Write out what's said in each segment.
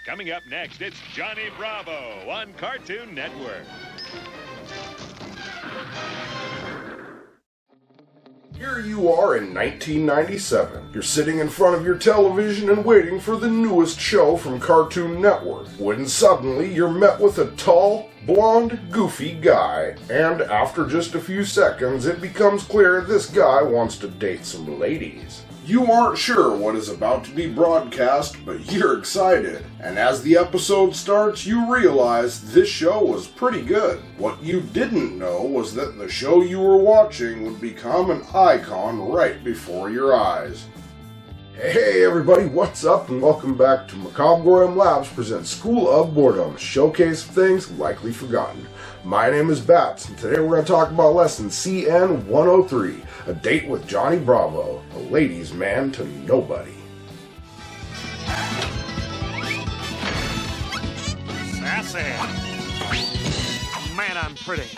Coming up next, it's Johnny Bravo on Cartoon Network. Here you are in 1997. You're sitting in front of your television and waiting for the newest show from Cartoon Network, when suddenly you're met with a tall, blonde, goofy guy. And after just a few seconds, it becomes clear this guy wants to date some ladies. You aren't sure what is about to be broadcast, but you're excited. And as the episode starts, you realize this show was pretty good. What you didn't know was that the show you were watching would become an icon right before your eyes. Hey everybody, what's up and welcome back to Macabre'Gorium Labs presents School of Boredom, showcase of things likely forgotten. My name is Bats, and today we're going to talk about lesson CN 103, a date with Johnny Bravo, a ladies' man to nobody. Sassy. Man, I'm pretty.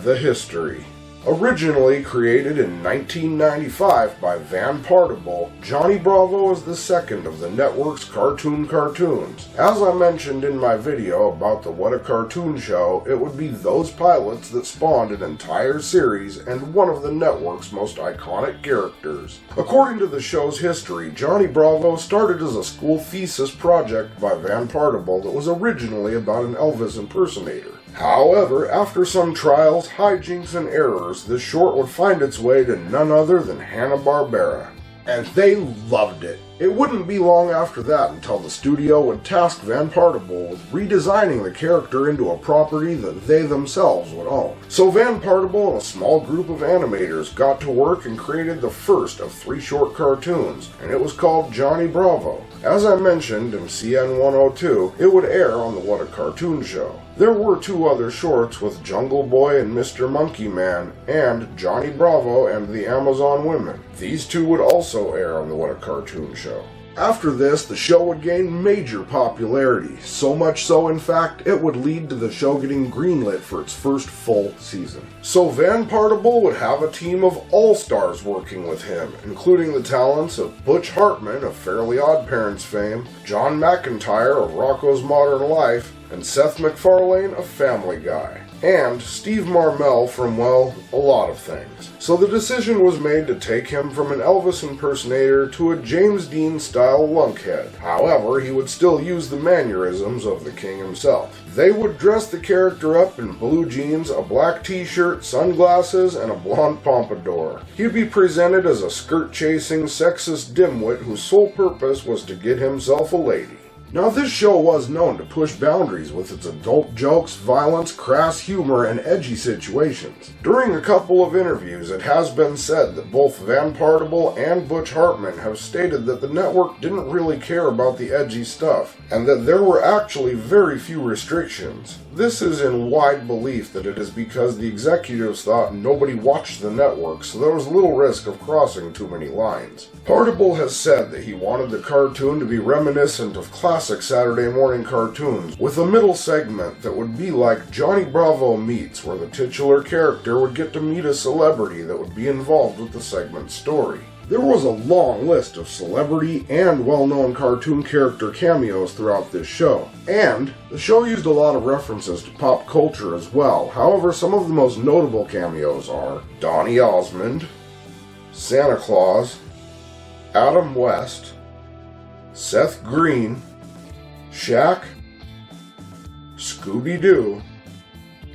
The history. Originally created in 1995 by Van Partible, Johnny Bravo is the second of the network's cartoons. As I mentioned in my video about the What a Cartoon Show, it would be those pilots that spawned an entire series and one of the network's most iconic characters. According to the show's history, Johnny Bravo started as a school thesis project by Van Partible that was originally about an Elvis impersonator. However, after some trials, hijinks, and errors, this short would find its way to none other than Hanna-Barbera. And they loved it. It wouldn't be long after that until the studio would task Van Partible with redesigning the character into a property that they themselves would own. So Van Partible and a small group of animators got to work and created the first of 3 short cartoons, and it was called Johnny Bravo. As I mentioned in CN 102, it would air on the What a Cartoon Show. There were 2 other shorts with Jungle Boy and Mr. Monkey Man, and Johnny Bravo and the Amazon Women. These 2 would also air on the What a Cartoon Show. After this, the show would gain major popularity, so much so in fact it would lead to the show getting greenlit for its first full season. So Van Partible would have a team of all-stars working with him, including the talents of Butch Hartman of Fairly Odd Parents fame, John McIntyre of Rocko's Modern Life, and Seth MacFarlane of Family Guy, and Steve Marmel from, well, a lot of things. So the decision was made to take him from an Elvis impersonator to a James Dean-style lunkhead. However, he would still use the mannerisms of the king himself. They would dress the character up in blue jeans, a black t-shirt, sunglasses, and a blonde pompadour. He'd be presented as a skirt-chasing, sexist dimwit whose sole purpose was to get himself a lady. Now, this show was known to push boundaries with its adult jokes, violence, crass humor, and edgy situations. During a couple of interviews, it has been said that both Van Partible and Butch Hartman have stated that the network didn't really care about the edgy stuff, and that there were actually very few restrictions. This is in wide belief that it is because the executives thought nobody watched the network, so there was little risk of crossing too many lines. Partible has said that he wanted the cartoon to be reminiscent of classic Saturday morning cartoons, with a middle segment that would be like Johnny Bravo Meets, where the titular character would get to meet a celebrity that would be involved with the segment's story. There was a long list of celebrity and well-known cartoon character cameos throughout this show, and the show used a lot of references to pop culture as well. However, some of the most notable cameos are Donny Osmond, Santa Claus, Adam West, Seth Green, Shaq, Scooby-Doo,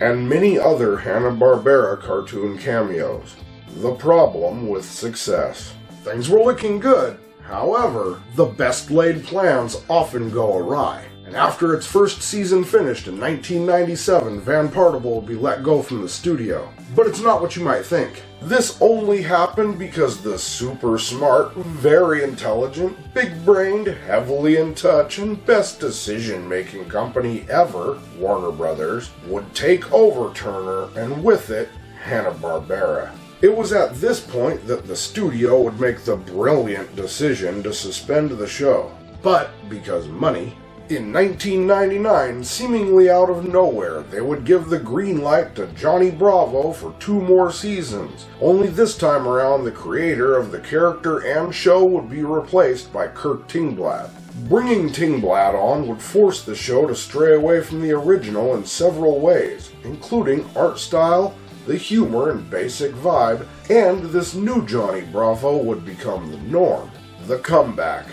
and many other Hanna-Barbera cartoon cameos. The problem with success. Things were looking good. However, the best-laid plans often go awry. And after its first season finished in 1997, Van Partible would be let go from the studio. But it's not what you might think. This only happened because the super smart, very intelligent, big-brained, heavily in touch, and best decision-making company ever, Warner Brothers, would take over Turner, and with it, Hanna-Barbera. It was at this point that the studio would make the brilliant decision to suspend the show. But, because money, In 1999, seemingly out of nowhere, they would give the green light to Johnny Bravo for 2 more seasons. Only this time around, the creator of the character and show would be replaced by Kirk Tingblad. Bringing Tingblad on would force the show to stray away from the original in several ways, including art style, the humor and basic vibe, and this new Johnny Bravo would become the norm. The comeback.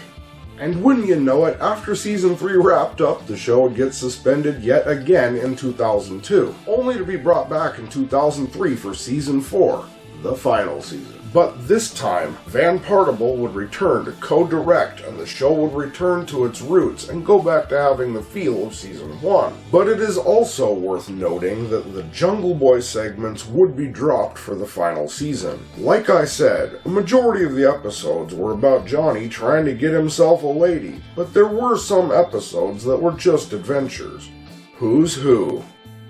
And wouldn't you know it, after season 3 wrapped up, the show would get suspended yet again in 2002, only to be brought back in 2003 for season 4, the final season. But this time, Van Partible would return to co-direct and the show would return to its roots and go back to having the feel of season 1. But it is also worth noting that the Jungle Boy segments would be dropped for the final season. Like I said, a majority of the episodes were about Johnny trying to get himself a lady, but there were some episodes that were just adventures. Who's who?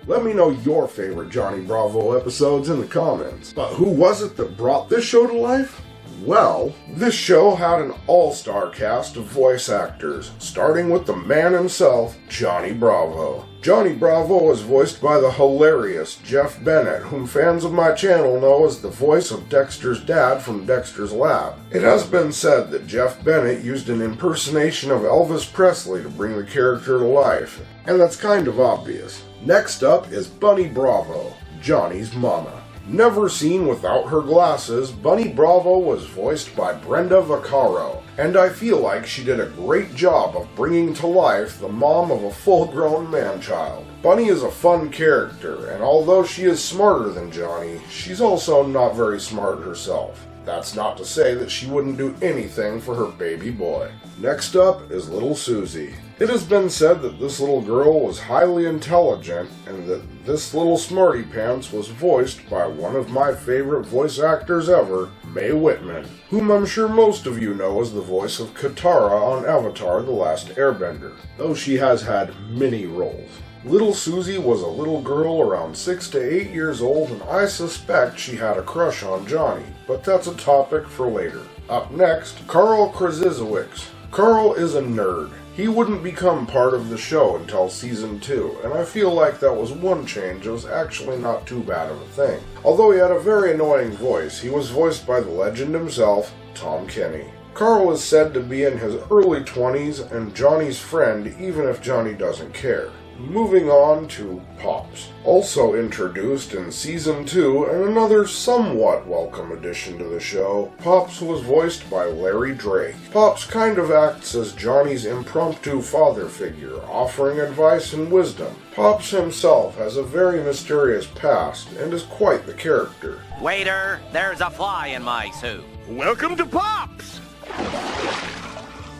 Let me know your favorite Johnny Bravo episodes in the comments. But who was it that brought this show to life? Well, this show had an all-star cast of voice actors, starting with the man himself, Johnny Bravo. Johnny Bravo was voiced by the hilarious Jeff Bennett, whom fans of my channel know as the voice of Dexter's dad from Dexter's Lab. It has been said that Jeff Bennett used an impersonation of Elvis Presley to bring the character to life, and that's kind of obvious. Next up is Bunny Bravo, Johnny's mama. Never seen without her glasses, Bunny Bravo was voiced by Brenda Vaccaro, and I feel like she did a great job of bringing to life the mom of a full-grown man-child. Bunny is a fun character, and although she is smarter than Johnny, she's also not very smart herself. That's not to say that she wouldn't do anything for her baby boy. Next up is Little Susie. It has been said that this little girl was highly intelligent and that this little smarty pants was voiced by one of my favorite voice actors ever, Mae Whitman, whom I'm sure most of you know as the voice of Katara on Avatar: The Last Airbender, though she has had many roles. Little Susie was a little girl around 6 to 8 years old, and I suspect she had a crush on Johnny, but that's a topic for later. Up next, Carl Krasinskiewicz. Carl is a nerd. He wouldn't become part of the show until season 2, and I feel like that was one change that was actually not too bad of a thing. Although he had a very annoying voice, he was voiced by the legend himself, Tom Kenny. Carl is said to be in his early 20s and Johnny's friend even if Johnny doesn't care. Moving on to Pops. Also introduced in Season 2 and another somewhat welcome addition to the show, Pops was voiced by Larry Drake. Pops kind of acts as Johnny's impromptu father figure, offering advice and wisdom. Pops himself has a very mysterious past and is quite the character. Waiter, there's a fly in my soup. Welcome to Pops!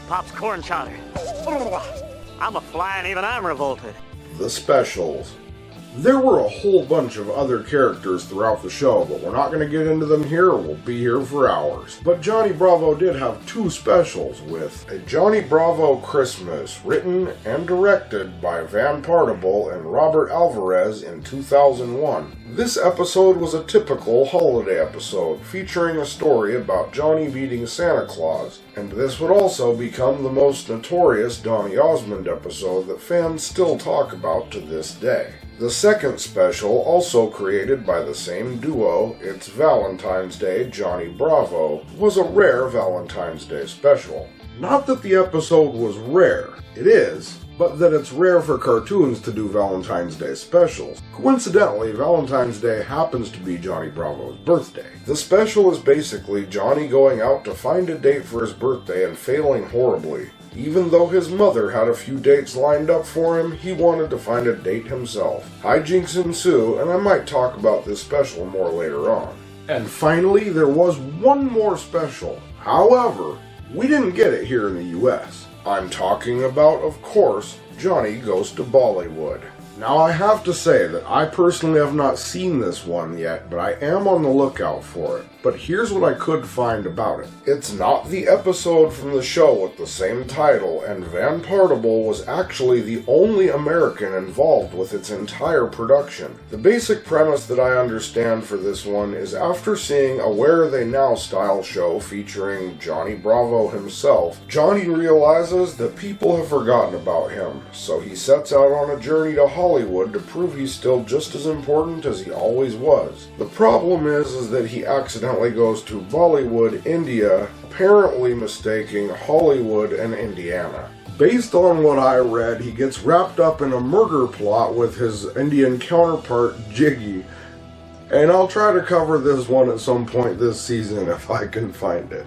Pop's corn chowder. I'm a fly and even I'm revolted. The specials. There were a whole bunch of other characters throughout the show, but we're not going to get into them here, we'll be here for hours. But Johnny Bravo did have 2 specials, with a Johnny Bravo Christmas, written and directed by Van Partible and Robert Alvarez in 2001. This episode was a typical holiday episode, featuring a story about Johnny beating Santa Claus, and this would also become the most notorious Donny Osmond episode that fans still talk about to this day. The second special, also created by the same duo, It's Valentine's Day, Johnny Bravo, was a rare Valentine's Day special. Not that the episode was rare, it is, but that it's rare for cartoons to do Valentine's Day specials. Coincidentally, Valentine's Day happens to be Johnny Bravo's birthday. The special is basically Johnny going out to find a date for his birthday and failing horribly. Even though his mother had a few dates lined up for him, he wanted to find a date himself. Hijinks ensue, and I might talk about this special more later on. And finally, there was one more special. However, we didn't get it here in the US. I'm talking about, of course, Johnny Goes to Bollywood. Now I have to say that I personally have not seen this one yet, but I am on the lookout for it. but here's what I could find about it. It's not the episode from the show with the same title, and Van Partible was actually the only American involved with its entire production. The basic premise that I understand for this one is after seeing a Where Are They Now style show featuring Johnny Bravo himself, Johnny realizes that people have forgotten about him, so he sets out on a journey to Hollywood to prove he's still just as important as he always was. The problem is that he accidentally goes to Bollywood, India, apparently mistaking Hollywood and Indiana. Based on what I read, he gets wrapped up in a murder plot with his Indian counterpart, Jiggy. And I'll try to cover this one at some point this season if I can find it.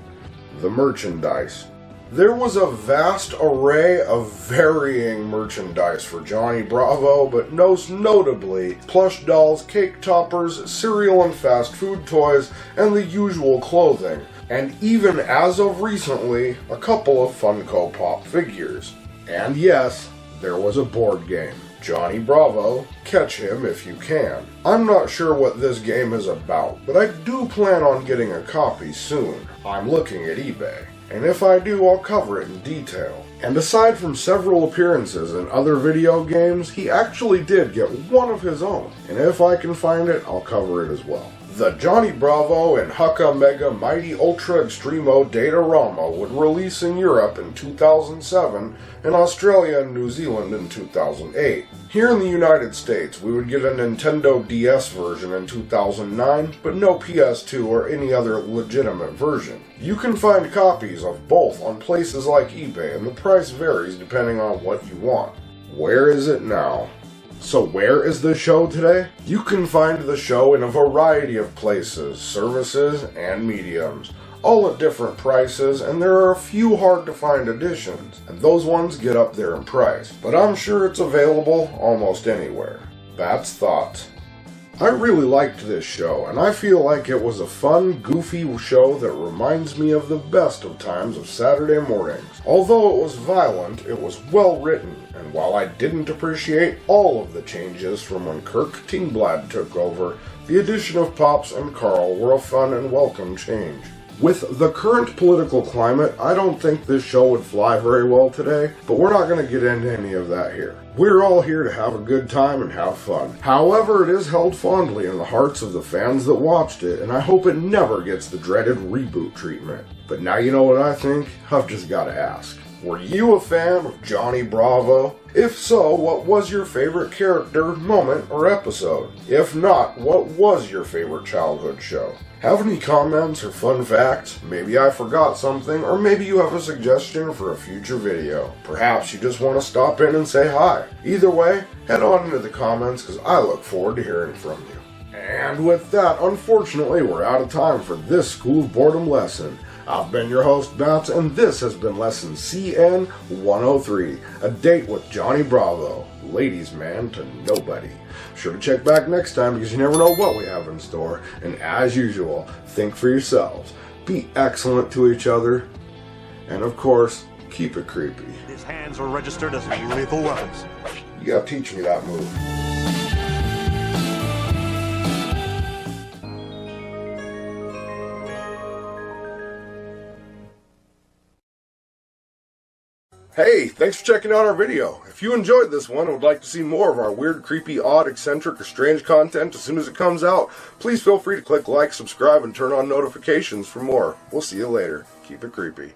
The merchandise. There was a vast array of varying merchandise for Johnny Bravo, but most notably plush dolls, cake toppers, cereal and fast food toys, and the usual clothing. And even as of recently, a couple of Funko Pop figures. And yes, there was a board game. Johnny Bravo, Catch Him If You Can. I'm not sure what this game is about, but I do plan on getting a copy soon. I'm looking at eBay. And if I do, I'll cover it in detail. And aside from several appearances in other video games, he actually did get one of his own. And if I can find it, I'll cover it as well. The Johnny Bravo and Hukka Mega Mighty Ultra Extremo Datarama would release in Europe in 2007, and Australia and New Zealand in 2008. Here in the United States, we would get a Nintendo DS version in 2009, but no PS2 or any other legitimate version. You can find copies of both on places like eBay, and the price varies depending on what you want. Where is it now? So where is the show today? You can find the show in a variety of places, services, and mediums, all at different prices, and there are a few hard to find editions, and those ones get up there in price. But I'm sure it's available almost anywhere. That's thoughts. I really liked this show, and I feel like it was a fun, goofy show that reminds me of the best of times of Saturday mornings. Although it was violent, it was well written, and while I didn't appreciate all of the changes from when Kirk Tingblad took over, the addition of Pops and Carl were a fun and welcome change. With the current political climate, I don't think this show would fly very well today, but we're not going to get into any of that here. We're all here to have a good time and have fun. However, it is held fondly in the hearts of the fans that watched it, and I hope it never gets the dreaded reboot treatment. But now you know what I think? I've just got to ask. Were you a fan of Johnny Bravo? If so, what was your favorite character, moment, or episode? If not, what was your favorite childhood show? Have any comments or fun facts? Maybe I forgot something, or maybe you have a suggestion for a future video. Perhaps you just want to stop in and say hi. Either way, head on into the comments because I look forward to hearing from you. And with that, unfortunately, we're out of time for this School of Boredom lesson. I've been your host, Bats, and this has been Lesson CN 103, A Date with Johnny Bravo, ladies' man to nobody. Sure to check back next time because you never know what we have in store, and as usual, think for yourselves, be excellent to each other, and of course, keep it creepy. His hands were registered as lethal weapons. You gotta teach me that move. Hey, thanks for checking out our video. If you enjoyed this one and would like to see more of our weird, creepy, odd, eccentric, or strange content as soon as it comes out, please feel free to click like, subscribe, and turn on notifications for more. We'll see you later. Keep it creepy.